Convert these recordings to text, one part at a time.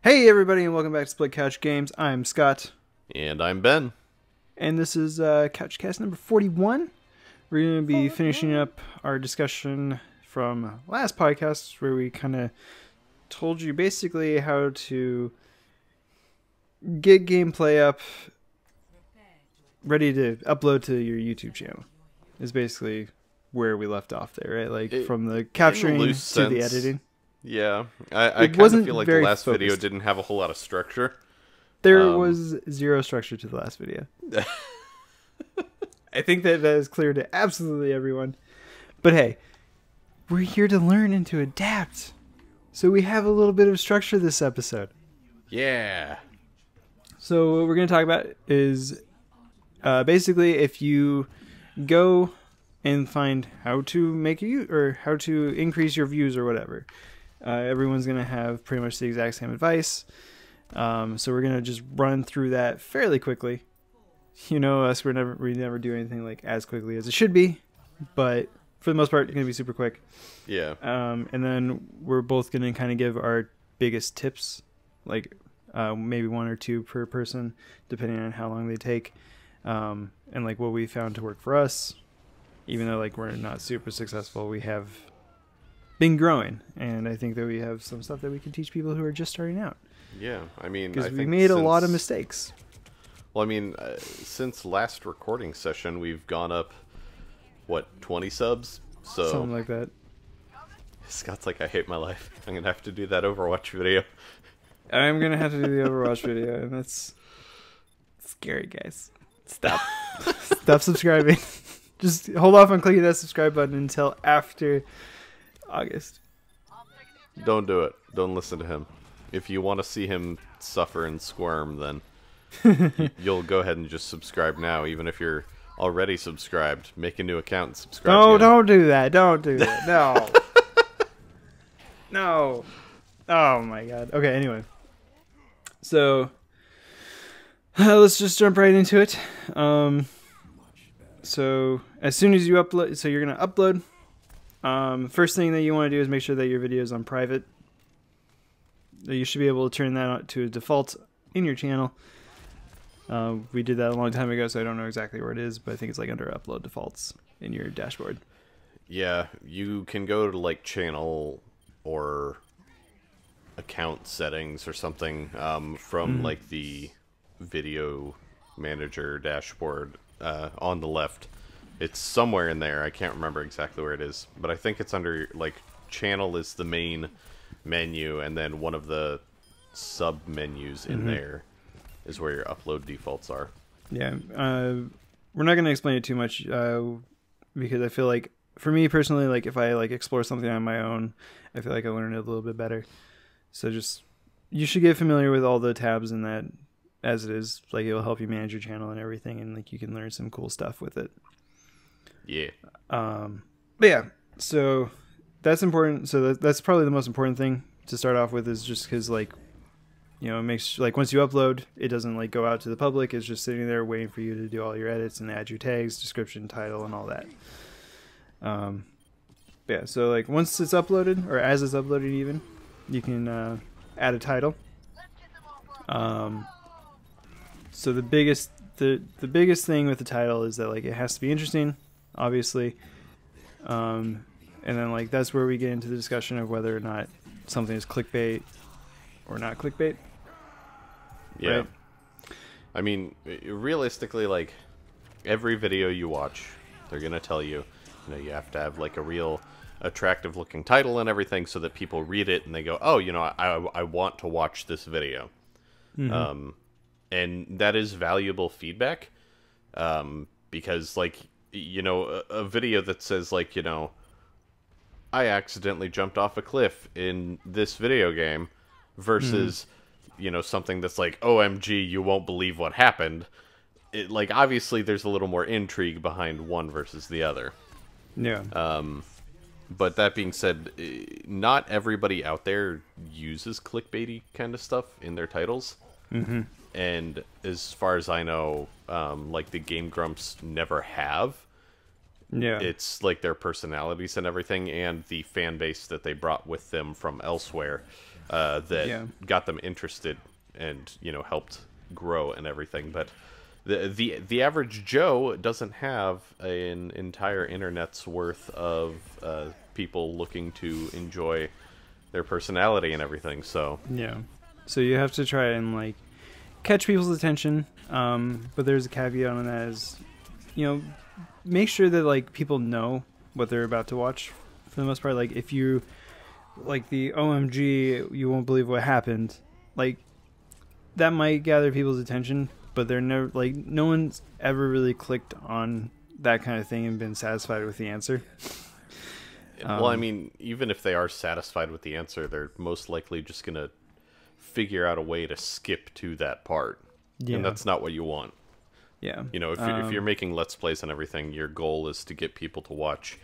Hey everybody, and welcome back to Split Couch Games. I'm Scott, And I'm Ben. and this is Couchcast number 41. We're going to be finishing up our discussion from last podcast, where we kind of told you basically how to get gameplay up, ready to upload to your YouTube channel. Is basically where we left off there, right? Like from the capturing to the editing. Yeah, I It kind wasn't of feel like the very last video focused. didn't have a whole lot of structure. There was zero structure to the last video. I think that is clear to absolutely everyone. But hey, we're here to learn and to adapt. So we have a little bit of structure this episode. Yeah. So what we're going to talk about is basically if you go and find how to make or how to increase your views or whatever. Everyone's going to have pretty much the exact same advice. So we're going to just run through that fairly quickly. You know us, we never do anything like as quickly as it should be, but for the most part, it's going to be super quick. Yeah. And then we're both going to kind of give our biggest tips, like maybe one or two per person, depending on how long they take, and like what we found to work for us. Even though like we're not super successful, we have been growing, and I think that we have some stuff that we can teach people who are just starting out. Yeah, I mean, Because I we think made a lot of mistakes. Well, I mean, since last recording session, we've gone up, what, 20 subs? So Something like that. Scott's like, I hate my life. I'm gonna have to do that Overwatch video. I'm going to have to do the Overwatch video, and that's scary, guys. Stop. Stop subscribing. Just hold off on clicking that subscribe button until after August. Don't do it. Don't listen to him. If you want to see him suffer and squirm, then you'll go ahead and just subscribe now, even if you're already subscribed. Make a new account and subscribe. No, again. don't do that. Don't do that. No. No. Oh my god. Okay, anyway. So, let's just jump right into it. So, as soon as you upload, so you're going to upload. First thing that you want to do is make sure that your video is on private. You should be able to turn that on to a default in your channel. We did that a long time ago, so I don't know exactly where it is, but I think it's like under upload defaults in your dashboard. Yeah, you can go to like channel or account settings or something from like the video manager dashboard on the left. It's somewhere in there. I can't remember exactly where it is, but I think it's under like channel is the main menu, and then one of the sub menus in there is where your upload defaults are. Yeah, we're not going to explain it too much because I feel like, for me personally, like if I like explore something on my own, I feel like I learn it a little bit better. So just, you should get familiar with all the tabs in that as it is. Like it will help you manage your channel and everything, and like you can learn some cool stuff with it. Yeah. But yeah, so that's important. So that's probably the most important thing to start off with, is just because like, you know, it makes like once you upload, it doesn't like go out to the public. It's just sitting there waiting for you to do all your edits and add your tags, description, title, and all that. Yeah, so like once it's uploaded, or as it's uploaded even, you can add a title. So the biggest thing with the title is that like it has to be interesting, obviously. And then like that's where we get into the discussion of whether or not something is clickbait or not clickbait. Yeah. Right? I mean, realistically, like every video you watch, they're gonna tell you, you know, you have to have like a real attractive looking title and everything so that people read it and they go, oh, you know, I want to watch this video. And that is valuable feedback, because like, you know, a video that says like, you know, I accidentally jumped off a cliff in this video game versus, you know, something that's like, OMG, you won't believe what happened. It, like, obviously there's a little more intrigue behind one versus the other. Yeah. But that being said, not everybody out there uses clickbaity kind of stuff in their titles. And as far as I know, like the Game Grumps never have. Yeah. It's like their personalities and everything, and the fan base that they brought with them from elsewhere that Yeah. got them interested and helped grow and everything. But the average Joe doesn't have an entire internet's worth of people looking to enjoy their personality and everything. So Yeah. So you have to try and like catch people's attention. But there's a caveat on that is, make sure that like people know what they're about to watch. For the most part, like if you like the OMG, you won't believe what happened. Like that might gather people's attention, but they're never like no one's ever really clicked on that kind of thing and been satisfied with the answer. well, I mean, even if they are satisfied with the answer, they're most likely just gonna figure out a way to skip to that part. Yeah. And that's not what you want. Yeah. If you're making Let's Plays and everything, your goal is to get people to watch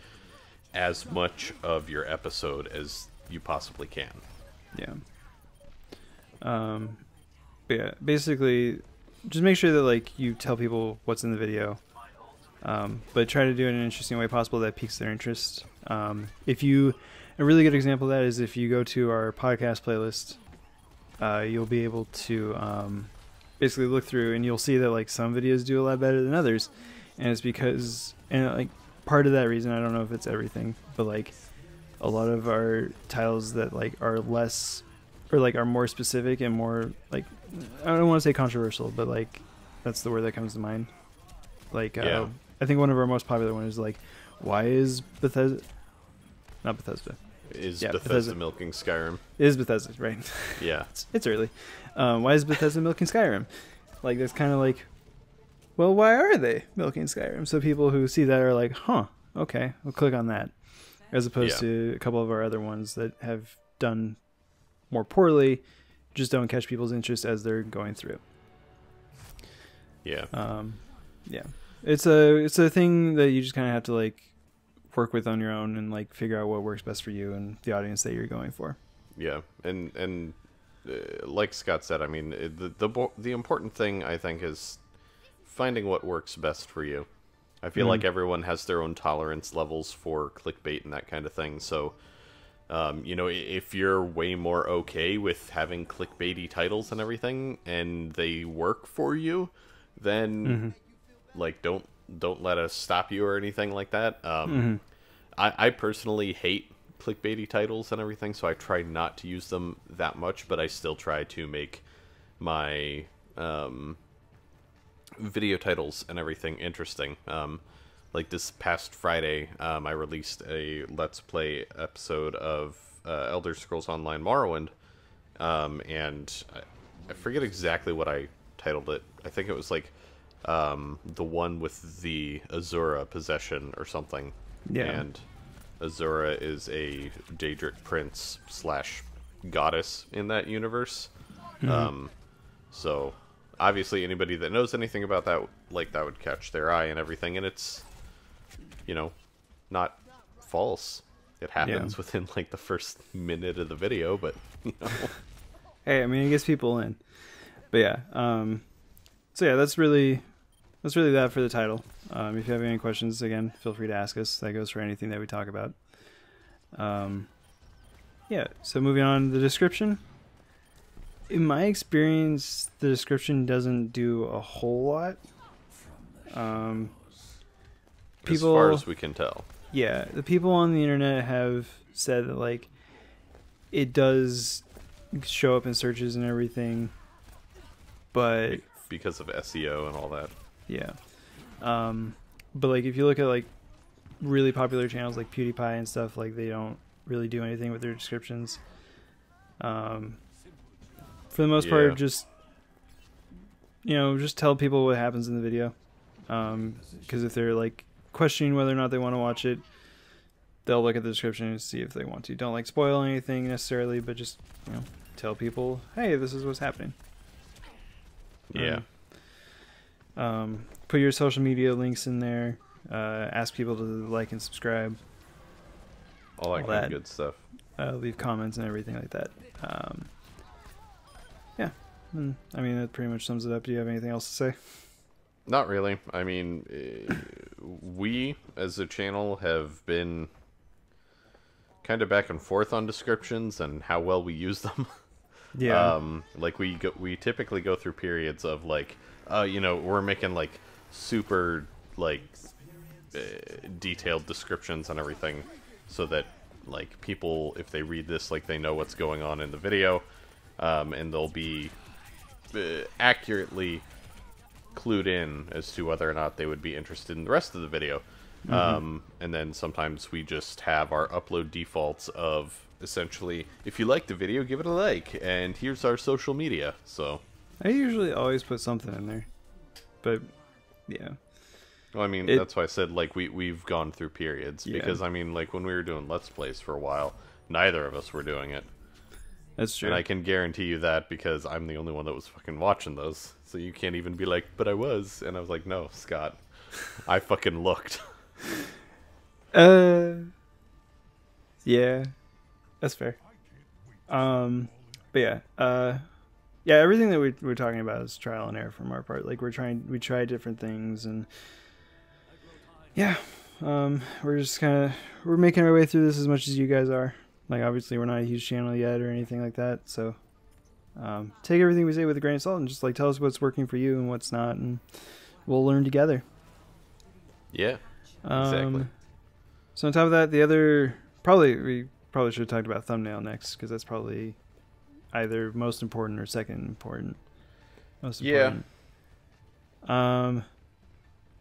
as much of your episode as you possibly can. Yeah. But yeah, basically, just make sure that like you tell people what's in the video, but try to do it in an interesting way possible that piques their interest. A really good example of that is if you go to our podcast playlist, you'll be able to basically look through and you'll see that like some videos do a lot better than others, and it's because like part of that reason, I don't know if it's everything, but like a lot of our titles that like are less or like are more specific and more like, I don't want to say controversial, but like that's the word that comes to mind. Like Yeah. I think one of our most popular ones is like, why is Bethesda not Bethesda Is Yeah, Bethesda, Bethesda. milking Skyrim? it is Bethesda, right? Yeah. It's early. Why is Bethesda milking Skyrim? Like that's kind of like, well, why are they milking Skyrim? So people who see that are like, huh, okay, we'll click on that. As opposed Yeah. to a couple of our other ones that have done more poorly, just don't catch people's interest as they're going through. Yeah. Yeah, it's a thing that you just kind of have to like work with on your own and like figure out what works best for you and the audience that you're going for. Yeah, and like Scott said, I mean, the important thing I think is finding what works best for you. I feel like everyone has their own tolerance levels for clickbait and that kind of thing. So, if you're way more okay with having clickbaity titles and everything, and they work for you, then like don't let us stop you or anything like that. I personally hate clickbaity titles and everything, so I try not to use them that much, but I still try to make my video titles and everything interesting. Like this past Friday, I released a Let's Play episode of Elder Scrolls Online Morrowind, and I forget exactly what I titled it. I think it was like the one with the Azura possession or something. Yeah. And Azura is a Daedric prince / goddess in that universe. So obviously anybody that knows anything about that, like, that would catch their eye and everything, and it's, not false. It happens within like the first minute of the video, but Hey, I mean, it gets people in. But yeah, so yeah, that's really that for the title. If you have any questions, again, feel free to ask us. That goes for anything that we talk about. Yeah, so moving on to the description. In my experience, the description doesn't do a whole lot. as far as we can tell. Yeah, the people on the internet have said that like it does show up in searches and everything, but Because of SEO and all that. yeah, but like if you look at like really popular channels like PewDiePie and stuff, like they don't really do anything with their descriptions. For the most part, just just tell people what happens in the video, because if they're like questioning whether or not they want to watch it, they'll look at the description and see if they want to. Don't like spoil anything necessarily, but just tell people, hey, this is what's happening. Yeah. Put your social media links in there. Ask people to like and subscribe. All that all kind that. of good stuff. Leave comments and everything like that. Yeah. I mean, that pretty much sums it up. Do you have anything else to say? Not really. I mean, we as a channel have been kind of back and forth on descriptions and how well we use them. Yeah. Like we typically go through periods of like, we're making like super like detailed descriptions and everything, so that like people, if they read this, like they know what's going on in the video, and they'll be accurately clued in as to whether or not they would be interested in the rest of the video. And then sometimes we just have our upload defaults of essentially, if you like the video, give it a like, and here's our social media. So I usually always put something in there, but yeah. well, I mean, that's why I said like we've gone through periods, Yeah. because I mean, like when we were doing Let's Plays for a while, neither of us were doing it. That's true. And I can guarantee you that because I'm the only one that was fucking watching those. So you can't even be like, but I was. And I was like, no, Scott, I fucking looked. Yeah, that's fair. But yeah, yeah, everything that we're talking about is trial and error from our part. Like we try different things, and yeah, we're just we're making our way through this as much as you guys are. Like obviously we're not a huge channel yet or anything like that, so take everything we say with a grain of salt and just like tell us what's working for you and what's not, and we'll learn together. Yeah, exactly. So on top of that, we probably should have talked about thumbnail next, because that's probably either most important or second important. Most important. Yeah.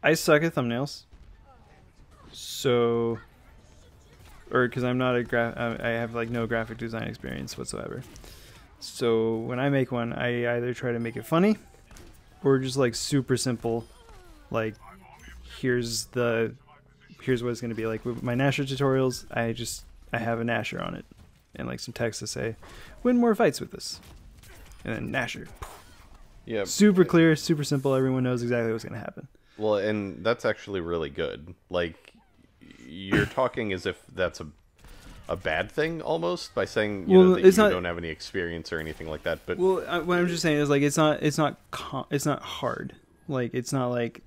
I suck at thumbnails. So, or because I'm not I have like no graphic design experience whatsoever. So when I make one, I either try to make it funny, or just like super simple, like here's what it's going to be. Like with my Nasher tutorials, I have a Nasher on it and like some text to say win more fights with this, and then Nasher. Yeah, super clear, super simple, everyone knows exactly what's going to happen. Well, and that's actually really good. Like, you're talking as if that's a bad thing almost, by saying that you don't have any experience or anything like that. But what I'm just saying is like it's not hard. Like it's not like,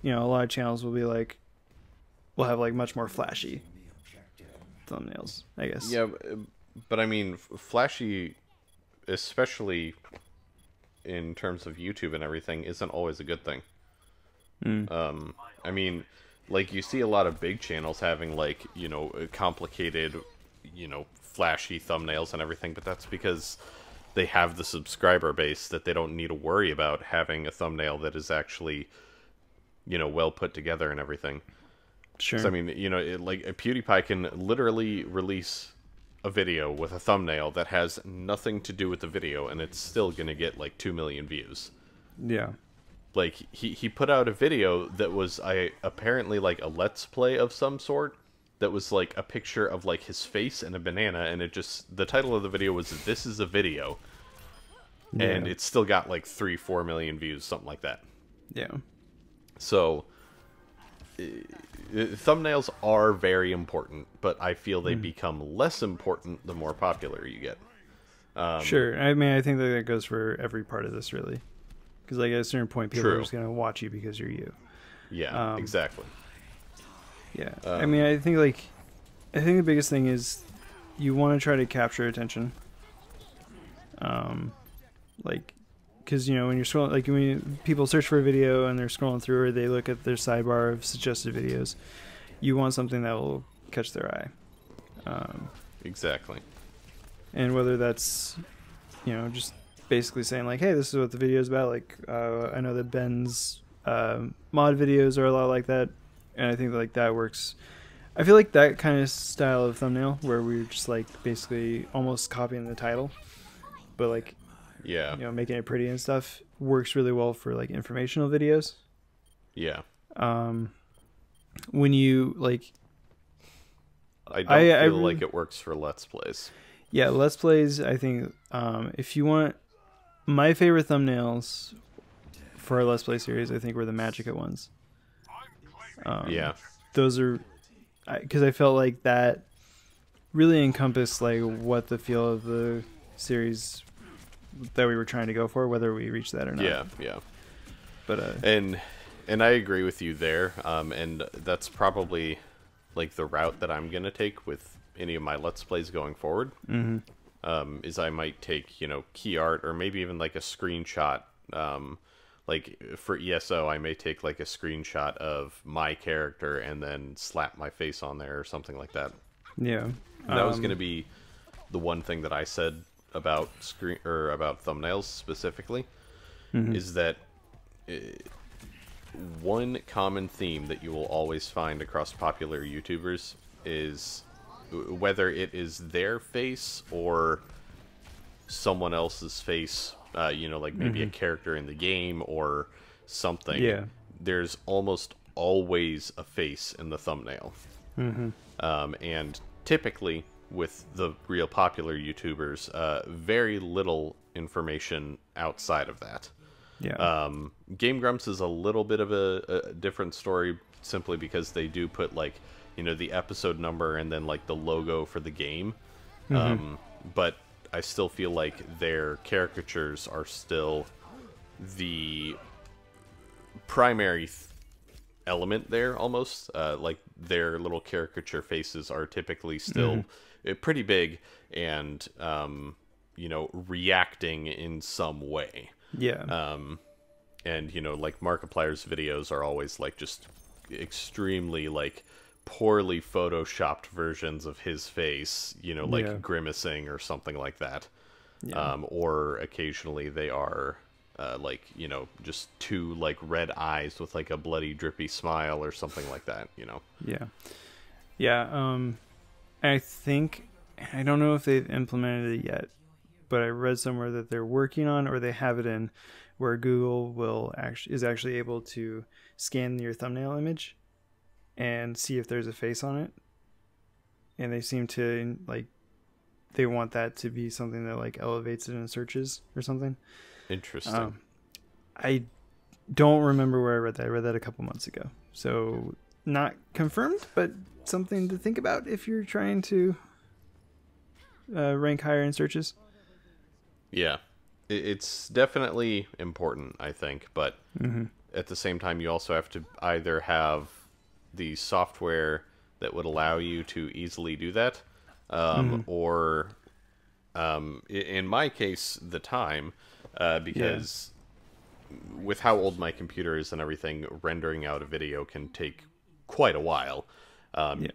a lot of channels will be like, we'll have like much more flashy thumbnails, I guess. Yeah, but I mean, flashy, especially in terms of YouTube and everything, isn't always a good thing. I mean, like you see a lot of big channels having like, complicated, flashy thumbnails and everything, but that's because they have the subscriber base that they don't need to worry about having a thumbnail that is actually, well put together and everything. Sure. So, I mean, like PewDiePie can literally release a video with a thumbnail that has nothing to do with the video, and it's still gonna get like 2 million views. Yeah. Like he put out a video that was apparently like a let's play of some sort, that was like a picture of like his face and a banana, and the title of the video was "This is a Video," and it still got like 3-4 million views, something like that. Yeah. So thumbnails are very important, but I feel they become less important the more popular you get. Sure. I mean, I think that goes for every part of this, really. Because like at a certain point, people are just going to watch you because you're you. Yeah, exactly. Yeah. I mean, I think the biggest thing is you want to try to capture attention. Like, because, when you're scrolling, like when people search for a video and they're scrolling through, or they look at their sidebar of suggested videos, you want something that will catch their eye. Exactly. And whether that's, just basically saying like, hey, this is what the video is about. Like, I know that Ben's mod videos are a lot like that, and I think like that works. I feel like that kind of style of thumbnail, where we're just like basically almost copying the title, but like, making it pretty and stuff, works really well for like informational videos. Yeah. When you like, I feel like it works for Let's Plays. Yeah, Let's Plays, I think, if you want, my favorite thumbnails for our Let's Play series, I think, were the Magicka ones. Yeah. Those are, because I felt like that really encompassed like what the feel of the series that we were trying to go for, whether we reached that or not. Yeah. But and I agree with you there. And that's probably like the route that I'm gonna take with any of my Let's Plays going forward. is I might take, key art or maybe even like a screenshot. Like for ESO, I may take like a screenshot of my character and then slap my face on there or something like that. Yeah. That was going to be the one thing that I said about about thumbnails specifically, is that one common theme that you will always find across popular YouTubers is whether it is their face or someone else's face, like maybe a character in the game or something. Yeah. There's almost always a face in the thumbnail. And typically with the real popular YouTubers, very little information outside of that. Yeah. Game Grumps is a little bit of a different story, simply because they do put like, the episode number and then like the logo for the game. But I still feel like their caricatures are still the primary element there, almost. Like their little caricature faces are typically still pretty big and, reacting in some way. Yeah. And, like Markiplier's videos are always like just extremely like poorly photoshopped versions of his face, like grimacing or something like that. Yeah. Or occasionally they are like, just two like red eyes with like a bloody drippy smile or something like that, Yeah. Yeah. I think, I don't know if they've implemented it yet, but I read somewhere that they're working on, or they have it in, where Google is actually able to scan your thumbnail image and see if there's a face on it. And they seem to like, they want that to be something that like elevates it in searches or something. Interesting. I don't remember where I read that. I read that a couple months ago. So not confirmed, but something to think about if you're trying to rank higher in searches. Yeah. It's definitely important, I think, but at the same time, you also have to either have the software that would allow you to easily do that, or, in my case, the time, because with how old my computer is and everything, rendering out a video can take quite a while.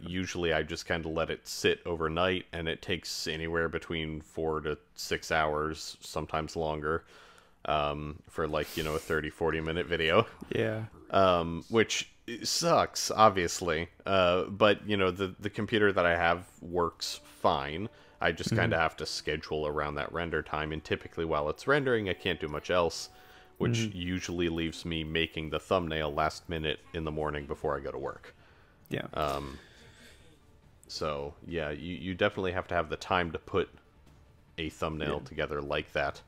Usually I just kind of let it sit overnight, and it takes anywhere between 4 to 6 hours, sometimes longer, for like, a 30-40 minute video. Yeah. Which sucks, obviously. But, the computer that I have works fine. I just kind of have to schedule around that render time, and typically while it's rendering, I can't do much else, which usually leaves me making the thumbnail last minute in the morning before I go to work. Yeah. So yeah, you definitely have to have the time to put a thumbnail together like that,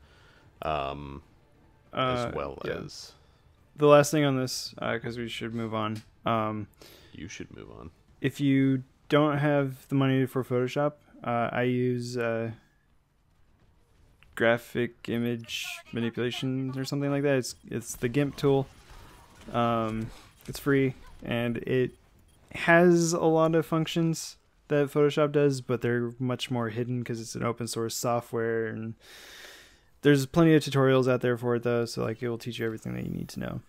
as well as the last thing on this, because we should move on. you should move on. If you don't have the money for Photoshop, I use graphic image manipulation or something like that. It's the GIMP tool. It's free, and it has a lot of functions that Photoshop does, but they're much more hidden because it's an open source software, and there's plenty of tutorials out there for it though, so like it will teach you everything that you need to know.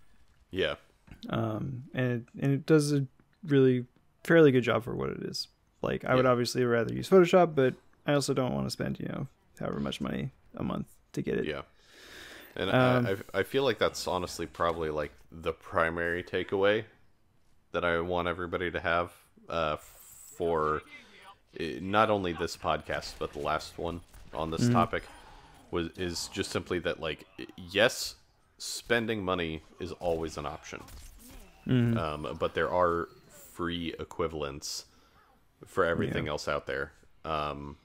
Yeah. And it does a really fairly good job for what it is. Like I would obviously rather use Photoshop, but I also don't want to spend, however much money a month to get it. Yeah. And I feel like that's honestly probably like the primary takeaway that I want everybody to have for not only this podcast but the last one on this topic is just simply that, like, yes, spending money is always an option, but there are free equivalents for everything else out there, and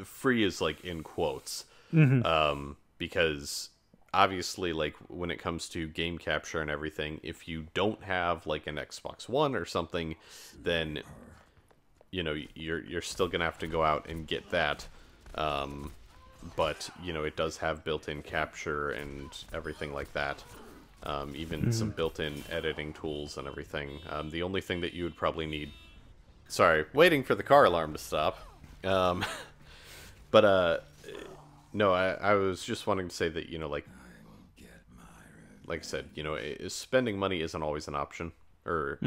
free is like in quotes, because obviously, like, when it comes to game capture and everything, if you don't have like an Xbox One or something, then you're still gonna have to go out and get that. But it does have built-in capture and everything like that. Even some built-in editing tools and everything. The only thing that you would probably need... Sorry, waiting for the car alarm to stop. But no, I was just wanting to say that, you know, like I said, you know, spending money isn't always an option, or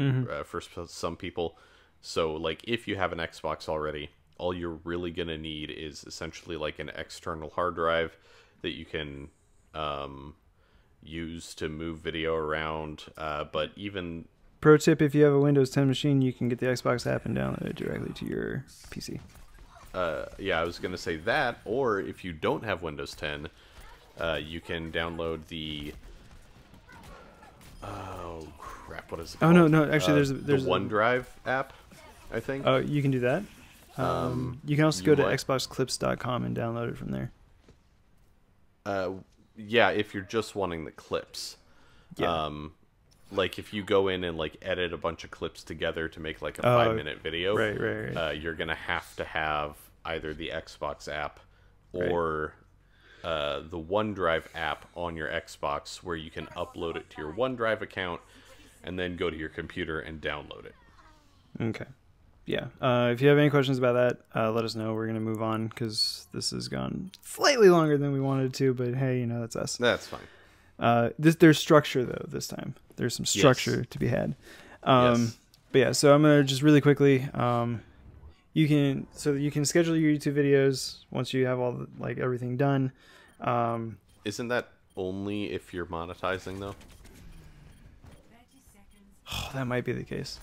for some people. So like if you have an Xbox already, all you're really gonna need is essentially like an external hard drive that you can use to move video around. But even Pro tip: if you have a Windows 10 machine, you can get the Xbox app and download it directly to your PC. yeah, I was gonna say that. Or if you don't have Windows 10, you can download the oh crap, what is it called? Oh no, actually, there's the OneDrive app, I think. Oh, you can do that. You can also go to what? xboxclips.com and download it from there. Yeah, if you're just wanting the clips. Yeah. Like if you go in and like edit a bunch of clips together to make like a 5-minute video, right. you're gonna have to have either the Xbox app or the OneDrive app on your Xbox, where you can upload it to your OneDrive account and then go to your computer and download it. Okay. Yeah. If you have any questions about that, let us know. We're going to move on because this has gone slightly longer than we wanted to, but hey, you know, that's us. That's fine. There's structure though this time. There's some structure to be had. Yes. But yeah, so I'm going to just really quickly, you can schedule your YouTube videos once you have all like everything done. Isn't that only if you're monetizing though? Oh, that might be the case.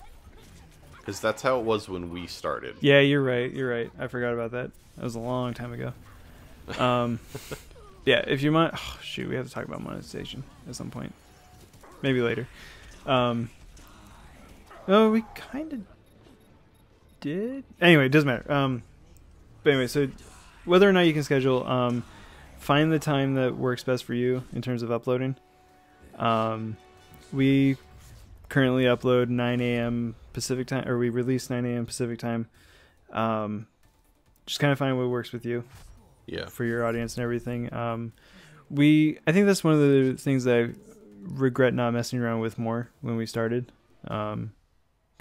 Because that's how it was when we started. Yeah, you're right. I forgot about that. That was a long time ago. Yeah, if you want... Oh, shoot, we have to talk about monetization at some point. Maybe later. Oh, we kind of did. Anyway, it doesn't matter. But anyway, so whether or not you can schedule, find the time that works best for you in terms of uploading. We currently upload 9 a.m. Pacific time, or we release 9 a.m. Pacific time. Just kind of find what works with you. Yeah. For your audience and everything. I think that's one of the things that I regret not messing around with more when we started. Because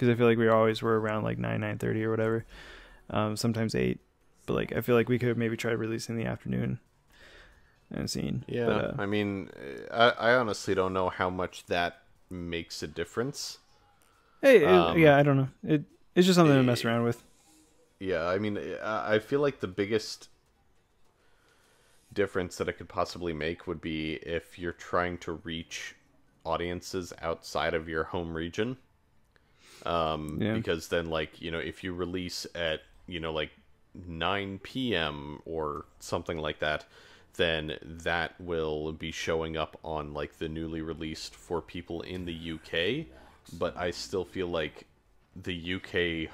I feel like we always were around like 9:30 or whatever. Sometimes 8. But like I feel like we could have maybe tried releasing in the afternoon and seeing. Yeah. But, I mean, I honestly don't know how much that makes a difference. Hey, yeah, I don't know. It's just something to mess around with. Yeah, I mean, I feel like the biggest difference that it could possibly make would be if you're trying to reach audiences outside of your home region. Because then, like, you know, if you release at, you know, like 9 p.m. or something like that, then that will be showing up on like the newly released for people in the UK. But I still feel like the UK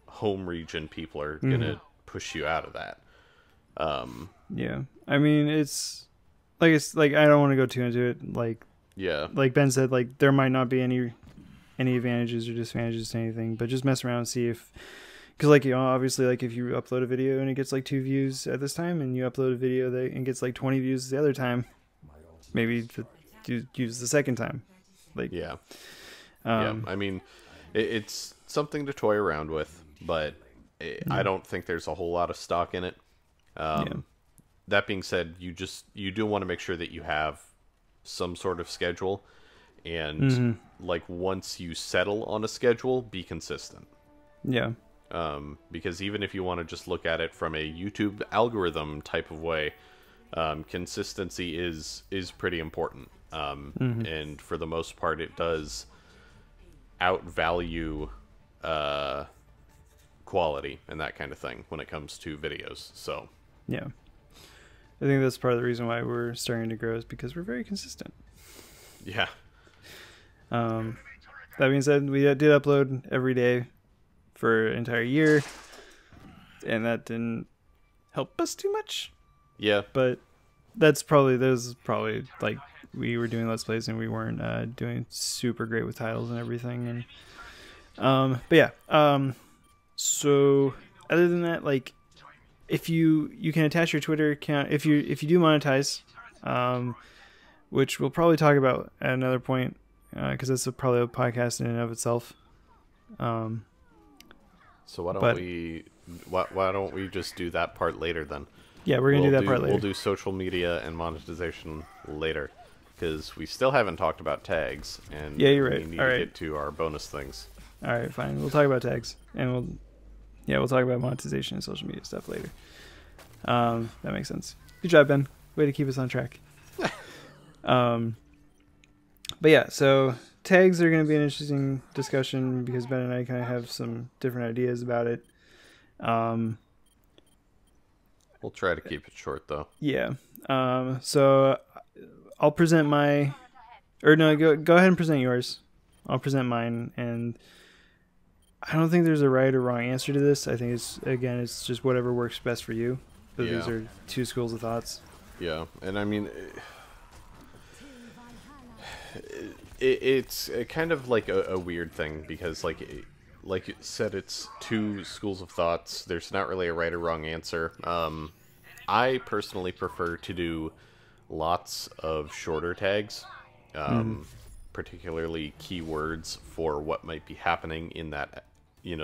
home region people are gonna push you out of that. Yeah, I mean it's like I don't want to go too into it. Like like Ben said, like there might not be any advantages or disadvantages to anything, but just mess around and see if, because like, you know, obviously like if you upload a video and it gets like 2 views at this time, and you upload a video that and gets like 20 views the other time, maybe to use the second time. Like yeah, I mean it's something to toy around with, but I don't think there's a whole lot of stock in it. That being said, you do want to make sure that you have some sort of schedule, and like once you settle on a schedule, be consistent. Yeah. Because even if you want to just look at it from a YouTube algorithm type of way, consistency is pretty important. And for the most part, it does outvalue quality and that kind of thing when it comes to videos. So yeah, I think that's part of the reason why we're starting to grow, is because we're very consistent. Yeah. That being said, we did upload every day for an entire year, and that didn't help us too much. Yeah. But there's probably like we were doing Let's Plays and we weren't doing super great with titles and everything. And but yeah. So other than that, like if you can attach your Twitter account if you do monetize, which we'll probably talk about at another point, because that's probably a podcast in and of itself. So why don't But why don't we just do that part later then? yeah, we're gonna do that part later. We'll do social media and monetization later, because we still haven't talked about tags, and Yeah, you're right. we need All to right. get to our bonus things. All right, fine. We'll talk about tags, and we'll talk about monetization and social media stuff later. That makes sense. Good job, Ben. Way to keep us on track. But yeah, so tags are going to be an interesting discussion because Ben and I kind of have some different ideas about it. We'll try to keep it short, though. Yeah. So I'll present my, or no, go ahead and present yours. I'll present mine, and I don't think there's a right or wrong answer to this. I think it's just whatever works best for you. So these are two schools of thoughts. Yeah, and I mean, it's kind of like a weird thing because, like you said, it's two schools of thoughts. There's not really a right or wrong answer. I personally prefer to do lots of shorter tags, particularly keywords for what might be happening in that,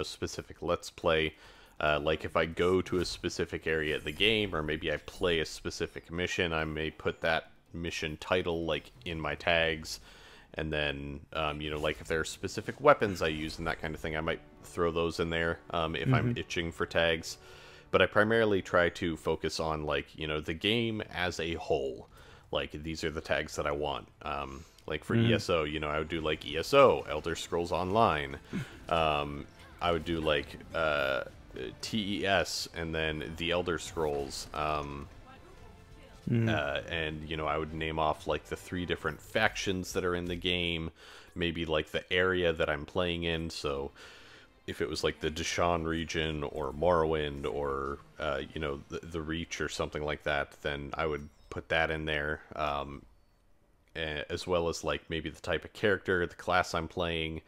specific Let's Play. Like if I go to a specific area of the game, or maybe I play a specific mission, I may put that mission title like in my tags. And then, like if there are specific weapons I use and that kind of thing, I might throw those in there if I'm itching for tags. But I primarily try to focus on, like, the game as a whole. Like, these are the tags that I want. Like for ESO, I would do like ESO, Elder Scrolls Online. I would do like TES and then the Elder Scrolls. And, I would name off, like, the 3 different factions that are in the game, maybe, like, the area that I'm playing in, so if it was, like, the Deshaun region, or Morrowind, or, the Reach, or something like that, then I would put that in there, as well as, like, maybe the type of character, the class I'm playing,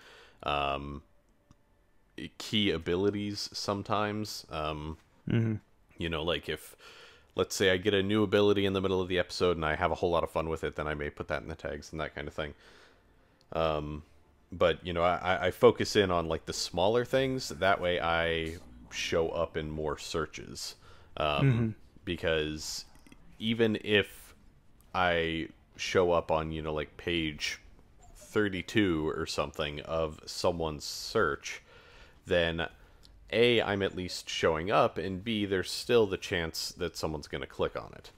key abilities sometimes, like, if... Let's say I get a new ability in the middle of the episode and I have a whole lot of fun with it, then I may put that in the tags and that kind of thing. But, I focus in on, like, the smaller things. That way I show up in more searches. Because even if I show up on, like, page 32 or something of someone's search, then... A, I'm at least showing up, and B, there's still the chance that someone's going to click on it.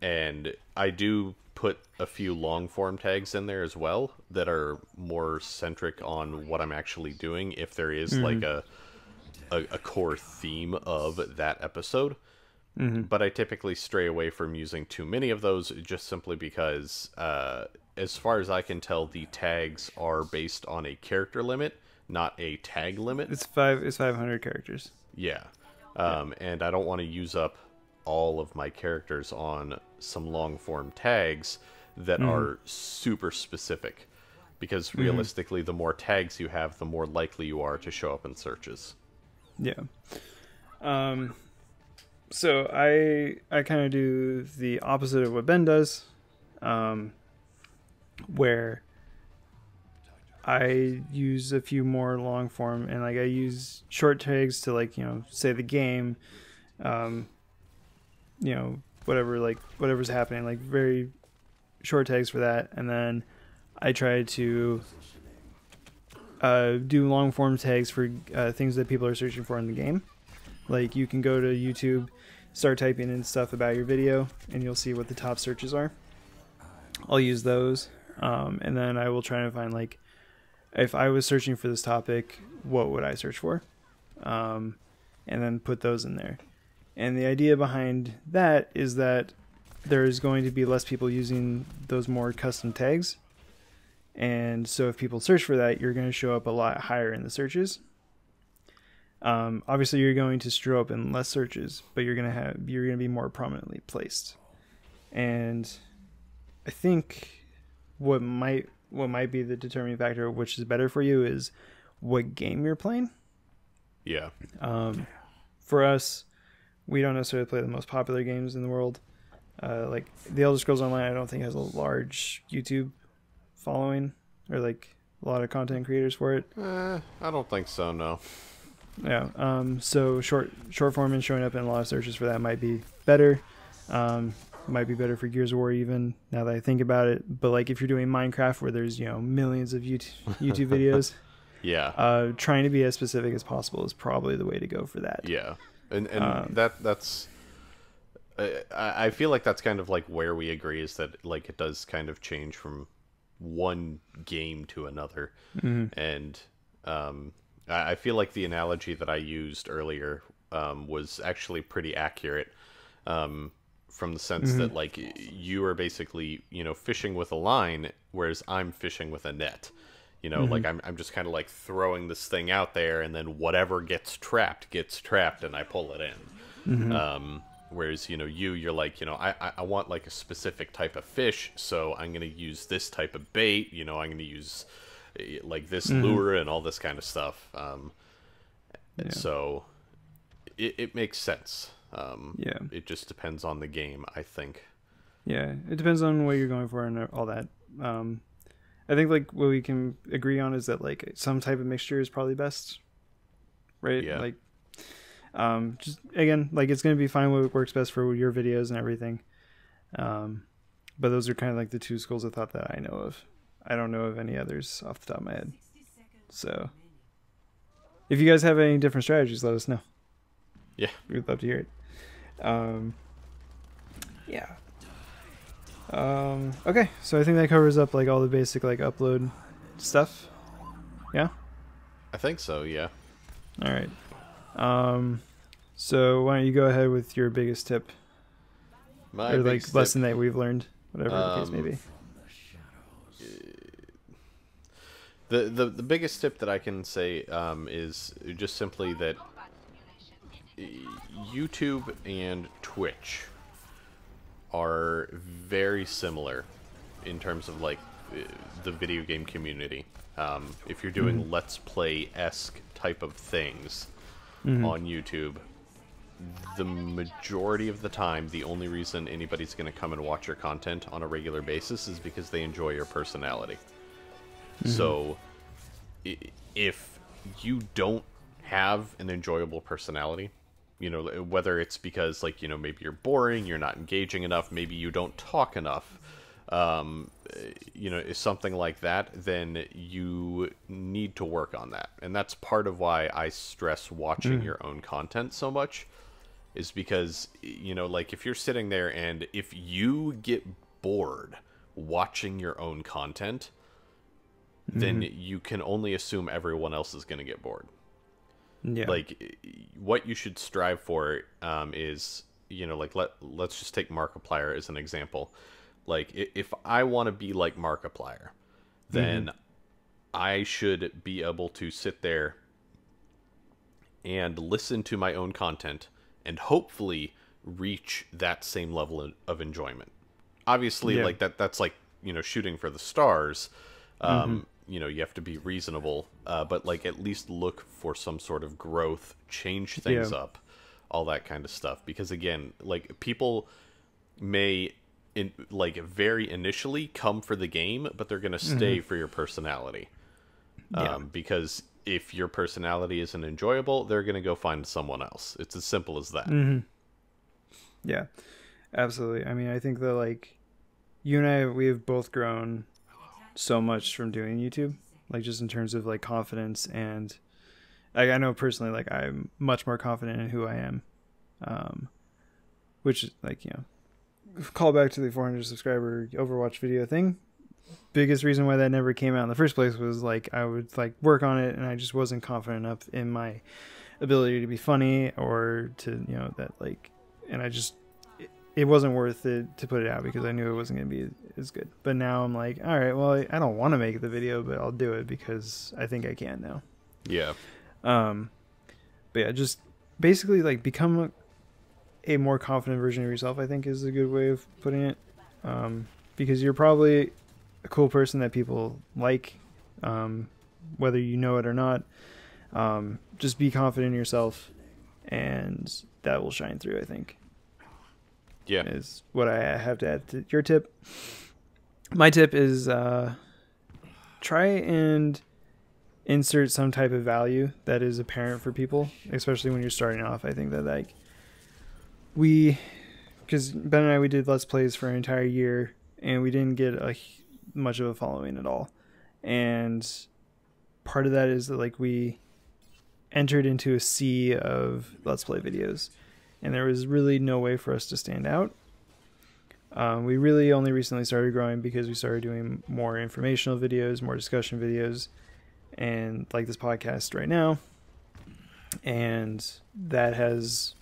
And I do put a few long-form tags in there as well that are more centric on what I'm actually doing, if there is, like, a core theme of that episode. But I typically stray away from using too many of those, just simply because, as far as I can tell, the tags are based on a character limit, not a tag limit. It's 500 characters. Yeah. And I don't want to use up all of my characters on some long form tags that are super specific, because realistically the more tags you have, the more likely you are to show up in searches. Yeah. So I kind of do the opposite of what Ben does, where I use a few more long form, and like I use short tags to, like, say the game, whatever's happening, like very short tags for that. And then I try to do long form tags for things that people are searching for in the game. Like, you can go to YouTube, start typing in stuff about your video, and you'll see what the top searches are. I'll use those, and then I will try to find, like, if I was searching for this topic, what would I search for? And then put those in there. And the idea behind that is that there's going to be less people using those more custom tags. And so if people search for that, you're going to show up a lot higher in the searches. Obviously, you're going to show up in less searches, but you're going to be more prominently placed. And I think what might be the determining factor of which is better for you is what game you're playing. Yeah. For us, we don't necessarily play the most popular games in the world. Like the Elder Scrolls Online, I don't think has a large YouTube following, or like a lot of content creators for it. I don't think so. No. Yeah. So short form and showing up in a lot of searches for that might be better. Might be better for Gears of War even, now that I think about it. But like if you're doing Minecraft where there's, you know, millions of YouTube videos, Yeah. trying to be as specific as possible is probably the way to go for that. Yeah. And that's I feel like that's kind of like where we agree, is that like it does kind of change from one game to another. And I feel like the analogy that I used earlier was actually pretty accurate, from the sense that like you are basically, you know, fishing with a line, whereas I'm fishing with a net. You know, like I'm just kind of like throwing this thing out there, and then whatever gets trapped, and I pull it in. Whereas, you know, you're like, you know, I want like a specific type of fish, so I'm going to use this type of bait, you know, I'm going to use like this lure and all this kind of stuff. So it makes sense. Yeah. It just depends on the game, I think. Yeah, it depends on what you're going for and all that. I think like what we can agree on is that like some type of mixture is probably best, right? Yeah. Like, just again, like it's gonna be fine what works best for your videos and everything. But those are kind of like the two schools of thought that I know of. I don't know of any others off the top of my head. So, if you guys have any different strategies, let us know. Yeah, we'd love to hear it. Yeah. Okay, so I think that covers up like all the basic like upload stuff. Yeah. I think so. Yeah. All right. So why don't you go ahead with your biggest tip, My or like biggest lesson tip, that we've learned, whatever the case may be. The biggest tip that I can say is just simply that YouTube and Twitch are very similar in terms of like the video game community. If you're doing Let's Play-esque type of things on YouTube, the majority of the time, the only reason anybody's going to come and watch your content on a regular basis is because they enjoy your personality. So if you don't have an enjoyable personality, you know, whether it's because like, you know, maybe you're boring, you're not engaging enough, maybe you don't talk enough, you know, something like that, then you need to work on that. And that's part of why I stress watching your own content so much, is because, you know, like if you're sitting there and if you get bored watching your own content, then you can only assume everyone else is going to get bored. Yeah. Like, what you should strive for is, you know, like let's just take Markiplier as an example. Like, if I want to be like Markiplier, then I should be able to sit there and listen to my own content and hopefully reach that same level of enjoyment. Obviously, like that's like, you know, shooting for the stars. You know, you have to be reasonable, but like at least look for some sort of growth, change things up, all that kind of stuff. Because again, like people may like very initially come for the game, but they're going to stay for your personality. Because if your personality isn't enjoyable, they're going to go find someone else. It's as simple as that. Yeah, absolutely. I mean, I think that like you and I, we have both grown so much from doing YouTube, like just in terms of like confidence, and like I know personally, like I'm much more confident in who I am, which is like, you know, call back to the 400 subscriber Overwatch video thing. Biggest reason why that never came out in the first place was like I would like work on it and I just wasn't confident enough in my ability to be funny or to, you know, that like, and I just, it wasn't worth it to put it out because I knew it wasn't going to be as good. But now I'm like, all right, well, I don't want to make the video, but I'll do it because I think I can now. Yeah. But yeah, just basically like become a more confident version of yourself, I think is a good way of putting it. Because you're probably a cool person that people like, whether you know it or not. Just be confident in yourself and that will shine through, I think. Yeah. Is what I have to add to your tip. My tip is try and insert some type of value that is apparent for people, especially when you're starting off. I think that like because Ben and I, we did Let's Plays for an entire year and we didn't get much of a following at all. And part of that is that like we entered into a sea of Let's Play videos and there was really no way for us to stand out. We really only recently started growing because we started doing more informational videos, more discussion videos, and like this podcast right now. And that has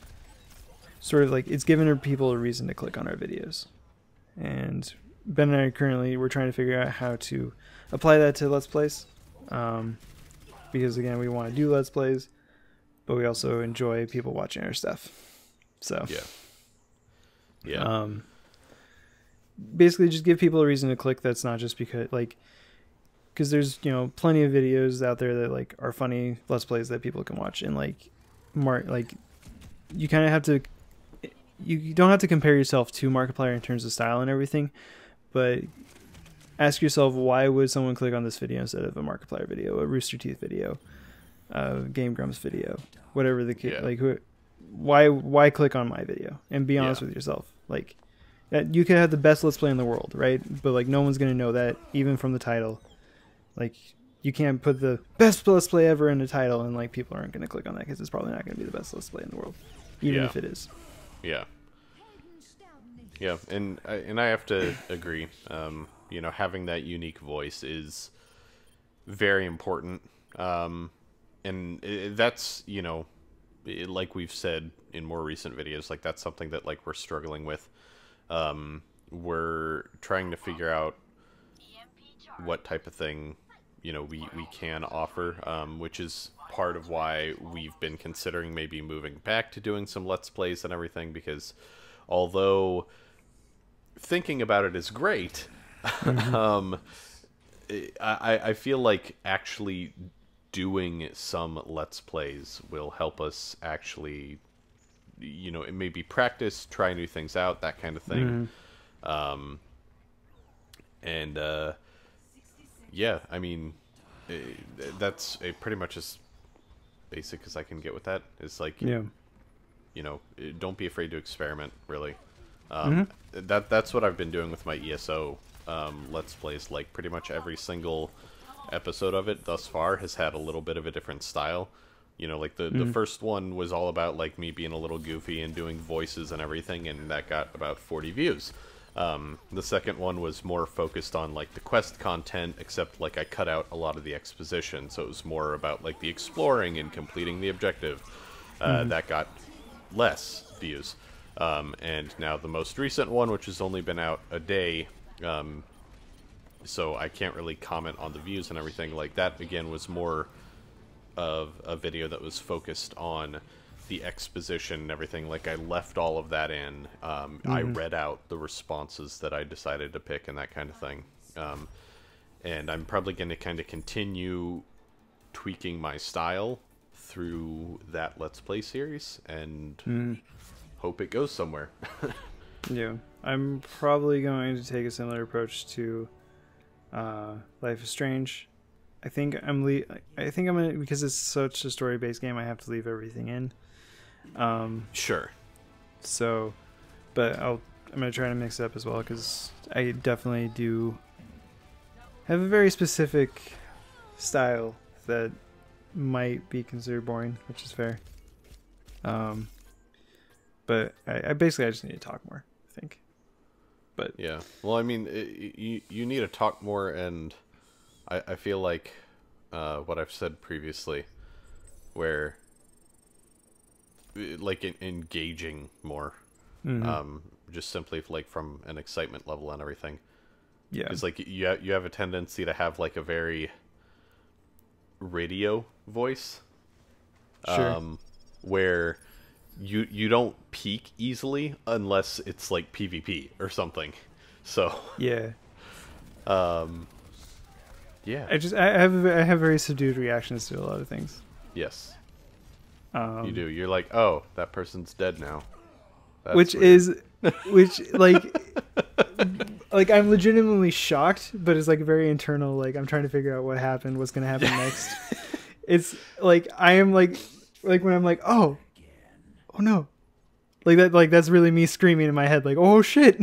sort of like, it's given people a reason to click on our videos. And Ben and I we're trying to figure out how to apply that to Let's Plays. Because again, we want to do Let's Plays, but we also enjoy people watching our stuff. So yeah. Basically just give people a reason to click. That's not just because there's, plenty of videos out there that like are funny Let's Plays that people can watch, and you kind of have to, you don't have to compare yourself to Markiplier in terms of style and everything, but ask yourself, why would someone click on this video instead of a Markiplier video, a Rooster Teeth video, a Game Grumps video, whatever the case, why click on my video? And be honest with yourself. Like, you could have the best Let's Play in the world, right? But like, no one's gonna know that even from the title. Like, you can't put the best Let's Play ever in the title, and like people aren't gonna click on that because it's probably not gonna be the best Let's Play in the world, even if it is. Yeah. And I have to agree. Having that unique voice is very important. And that's, like we've said in more recent videos, like that's something that like we're struggling with. We're trying to figure out what type of thing, we can offer, which is part of why we've been considering maybe moving back to doing some Let's Plays and everything, because although thinking about it is great, I feel like actually doing some Let's Plays will help us actually, maybe practice, try new things out, that kind of thing. I mean, that's pretty much as basic as I can get with that. It's like, don't be afraid to experiment, really. That's what I've been doing with my ESO Let's Plays. Like, pretty much every single episode of it thus far has had a little bit of a different style. Like the first one was all about like me being a little goofy and doing voices and everything, and that got about 40 views. The second one was more focused on like the quest content, except like I cut out a lot of the exposition, so it was more about like the exploring and completing the objective. That got less views. And now the most recent one, which has only been out a day, so I can't really comment on the views and everything. Like that again was more of a video that was focused on the exposition and everything. Like I left all of that in. I read out the responses that I decided to pick and that kind of thing. And I'm probably going to kind of continue tweaking my style through that Let's Play series and hope it goes somewhere. Yeah, I'm probably going to take a similar approach to Life is Strange. I think I'm gonna, because it's such a story-based game, I have to leave everything in. Sure. So, but I'm gonna try to mix it up as well, because I definitely do have a very specific style that might be considered boring, which is fair. But I just need to talk more, I think. But yeah, well, I mean, you need to talk more, and I feel like what I've said previously, where like engaging more, just simply like from an excitement level and everything. Yeah, it's like you have a tendency to have like a very radio voice, where you don't peak easily unless it's like PvP or something. So yeah. Yeah. I have very subdued reactions to a lot of things. Yes. You do. You're like, oh, that person's dead now. That's which weird. like like I'm legitimately shocked, but it's like very internal. Like I'm trying to figure out what happened, what's gonna happen next. It's like I am like when I'm like, oh no, like that, like that's really me screaming in my head, like, oh shit.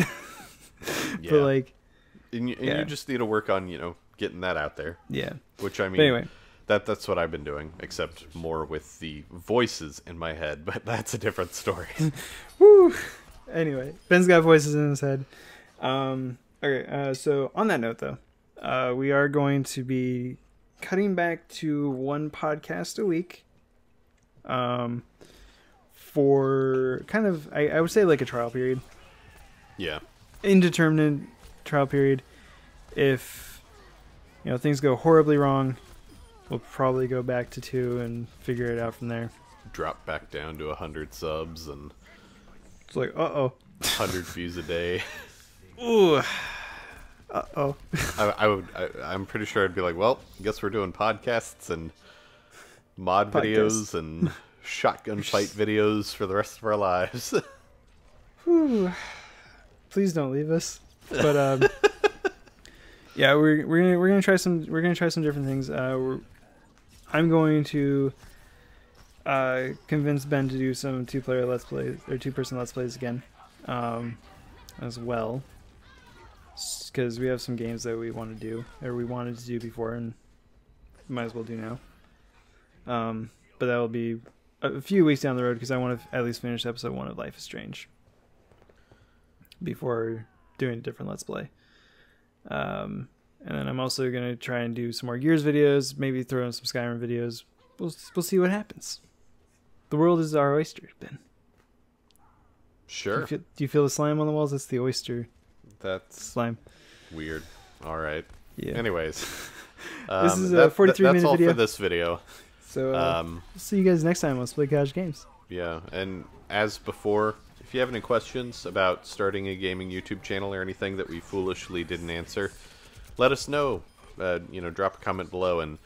Yeah. But like, and you just need to work on, you know, getting that out there. yeah. Which I mean, But anyway, that's what I've been doing, except more with the voices in my head. But that's a different story. woo. Anyway, Ben's got voices in his head. Okay. So on that note, though, we are going to be cutting back to one podcast a week. For kind of, I would say like a trial period. Yeah. Indeterminate trial period. If, you know, things go horribly wrong, we'll probably go back to 2 and figure it out from there. Drop back down to 100 subs and It's like, uh-oh. 100 views a day. Ooh. Uh-oh. I'm pretty sure I'd be like, well, guess we're doing podcasts and mod videos and shotgun fight videos for the rest of our lives. Whew. Please don't leave us. But yeah, we're gonna try some different things. I'm going to convince Ben to do some 2-player let's plays or 2-person let's plays again, as well, because we have some games that we want to do or we wanted to do before and might as well do now. But that will be a few weeks down the road because I want to at least finish episode 1 of Life is Strange before doing a different let's play. And then I'm also going to try and do some more Gears videos, maybe throw in some Skyrim videos. We'll see what happens. The world is our oyster, Ben. Sure. Do you feel the slime on the walls? It's the oyster That's slime. weird. All right. Yeah. Anyways. This is a 43-minute that's all video. for this video. So we'll see you guys next time on Split Couch Games. Yeah, and as before, if you have any questions about starting a gaming YouTube channel or anything that we foolishly didn't answer, let us know. You know, drop a comment below, and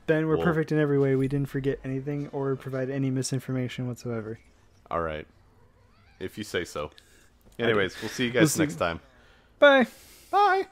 Ben, we're perfect in every way. We didn't forget anything or provide any misinformation whatsoever. all right, if you say so. Anyways, we'll see you guys next time. Bye. Bye.